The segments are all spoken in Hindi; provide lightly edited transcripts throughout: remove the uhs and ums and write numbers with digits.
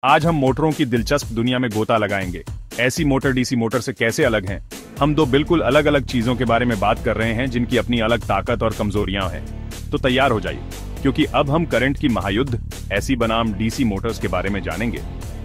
आज हम मोटरों की दिलचस्प दुनिया में गोता लगाएंगे। एसी मोटर डीसी मोटर से कैसे अलग हैं? हम दो बिल्कुल अलग अलग चीजों के बारे में बात कर रहे हैं जिनकी अपनी अलग ताकत और कमजोरियां हैं। तो तैयार हो जाइए, क्योंकि अब हम करंट की महायुद्ध एसी बनाम डीसी मोटर्स के बारे में जानेंगे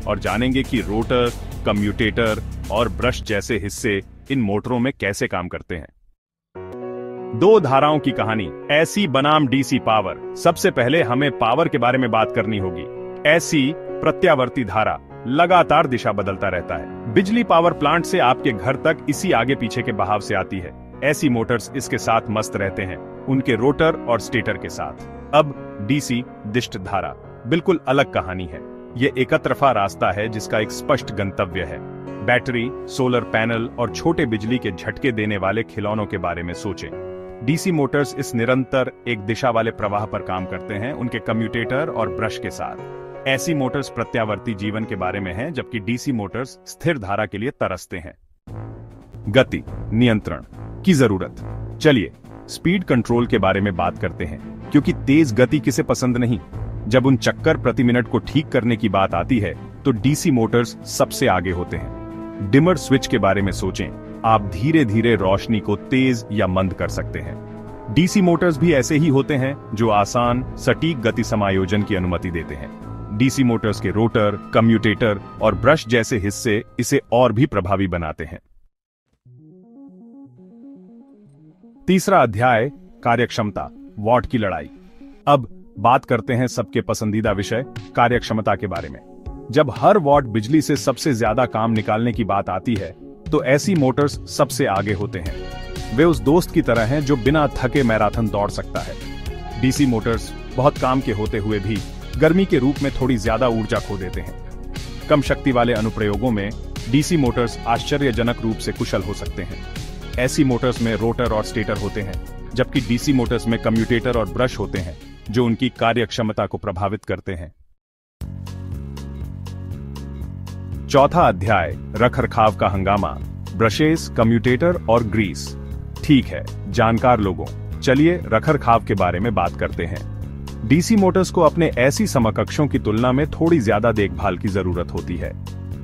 और जानेंगे कि रोटर, कम्यूटेटर और ब्रश जैसे हिस्से इन मोटरों में कैसे काम करते हैं। दो धाराओं की कहानी, एसी बनाम डीसी पावर। सबसे पहले हमें पावर के बारे में बात करनी होगी। एसी प्रत्यावर्ती धारा लगातार दिशा बदलता रहता है। बिजली पावर प्लांट से आपके घर तक इसी आगे पीछे के बहाव से आती है। एसी मोटर्स इसके साथ मस्त रहते हैं, उनके रोटर और स्टेटर के साथ। अब डीसी दिष्ट धारा बिल्कुल अलग कहानी है। यह एकतरफा रास्ता है जिसका एक स्पष्ट गंतव्य है। बैटरी, सोलर पैनल और छोटे बिजली के झटके देने वाले खिलौनों के बारे में सोचें। डीसी मोटर्स इस निरंतर एक दिशा वाले प्रवाह पर काम करते हैं, उनके कम्यूटेटर और ब्रश के साथ। एसी मोटर्स प्रत्यावर्ती जीवन के बारे में हैं, जबकि डीसी मोटर्स स्थिर धारा के लिए तरसते हैं। गति नियंत्रण की जरूरत। चलिए स्पीड कंट्रोल के बारे में बात करते हैं, क्योंकि तेज गति किसे पसंद नहीं। जब उन चक्कर प्रति मिनट को ठीक करने की बात आती है तो डीसी मोटर्स सबसे आगे होते हैं। डिमर स्विच के बारे में सोचें। आप धीरे धीरे रोशनी को तेज या मंद कर सकते हैं। डीसी मोटर्स भी ऐसे ही होते हैं, जो आसान सटीक गति समायोजन की अनुमति देते हैं। डीसी मोटर्स के रोटर, कम्यूटेटर और ब्रश जैसे हिस्से इसे और भी प्रभावी बनाते हैं। तीसरा अध्याय, कार्यक्षमता, वॉट की लड़ाई। अब बात करते हैं सबके पसंदीदा विषय, कार्यक्षमता के बारे में। जब हर वॉट बिजली से सबसे ज्यादा काम निकालने की बात आती है तो एसी मोटर्स सबसे आगे होते हैं। वे उस दोस्त की तरह हैं जो बिना थके मैराथन दौड़ सकता है। डीसी मोटर्स बहुत काम के होते हुए भी गर्मी के रूप में थोड़ी ज्यादा ऊर्जा खो देते हैं। कम शक्ति वाले अनुप्रयोगों में डीसी मोटर्स आश्चर्यजनक रूप से कुशल हो सकते हैं। एसी मोटर्स में रोटर और स्टेटर होते हैं, जबकि डीसी मोटर्स में कम्यूटेटर और ब्रश होते हैं, जो उनकी कार्यक्षमता को प्रभावित करते हैं। चौथा अध्याय, रखरखाव का हंगामा, ब्रशेस, कम्यूटेटर और ग्रीस। ठीक है जानकार लोगों, चलिए रखरखाव के बारे में बात करते हैं। डीसी मोटर्स को अपने एसी समकक्षों की तुलना में थोड़ी ज्यादा देखभाल की जरूरत होती है।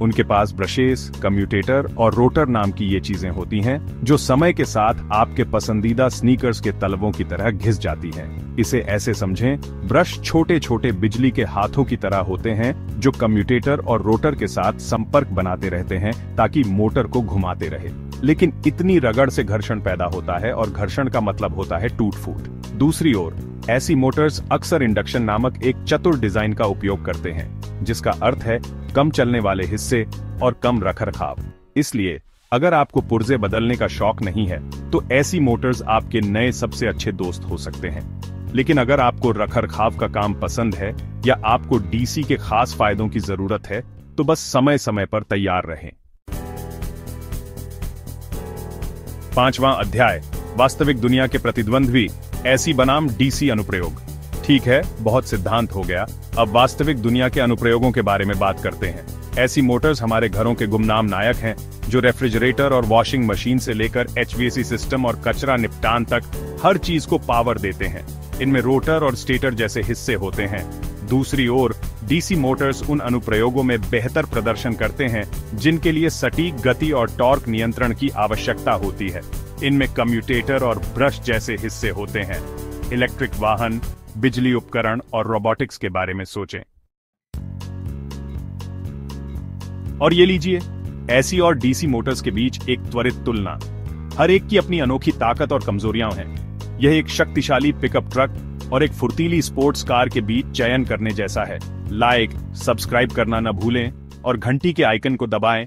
उनके पास ब्रशेस, कम्यूटेटर और रोटर नाम की ये चीजें होती हैं, जो समय के साथ आपके पसंदीदा स्नीकर्स के तलवों की तरह घिस जाती हैं। इसे ऐसे समझें, ब्रश छोटे छोटे बिजली के हाथों की तरह होते हैं, जो कम्यूटेटर और रोटर के साथ संपर्क बनाते रहते हैं ताकि मोटर को घुमाते रहे। लेकिन इतनी रगड़ से घर्षण पैदा होता है, और घर्षण का मतलब होता है टूट फूट। दूसरी ओर एसी मोटर्स अक्सर इंडक्शन नामक एक चतुर डिजाइन का उपयोग करते हैं, जिसका अर्थ है कम चलने वाले हिस्से और कम रखरखाव। इसलिए अगर आपको पुर्जे बदलने का शौक नहीं है तो एसी मोटर्स आपके नए सबसे अच्छे दोस्त हो सकते हैं। लेकिन अगर आपको रखरखाव का काम पसंद है या आपको डीसी के खास फायदों की जरूरत है तो बस समय समय पर तैयार रहें। पांचवां अध्याय, वास्तविक दुनिया के प्रतिद्वंद्वी, एसी बनाम डीसी अनुप्रयोग। ठीक है, बहुत सिद्धांत हो गया, अब वास्तविक दुनिया के अनुप्रयोगों के बारे में बात करते हैं। एसी मोटर्स हमारे घरों के गुमनाम नायक हैं, जो रेफ्रिजरेटर और वॉशिंग मशीन से लेकर एचवीएसी सिस्टम और कचरा निपटान तक हर चीज को पावर देते हैं। इनमें रोटर और स्टेटर जैसे हिस्से होते हैं। दूसरी ओर डीसी मोटर्स उन अनुप्रयोगों में बेहतर प्रदर्शन करते हैं जिनके लिए सटीक गति और टॉर्क नियंत्रण की आवश्यकता होती है। इनमें कम्यूटेटर और ब्रश जैसे हिस्से होते हैं। इलेक्ट्रिक वाहन, बिजली उपकरण और रोबोटिक्स के बारे में सोचें। और ये लीजिए, एसी और डीसी मोटर्स के बीच एक त्वरित तुलना। हर एक की अपनी अनोखी ताकत और कमजोरियां हैं। यह एक शक्तिशाली पिकअप ट्रक और एक फुर्तीली स्पोर्ट्स कार के बीच चयन करने जैसा है। लाइक, सब्सक्राइब करना न भूलें और घंटी के आइकन को दबाएं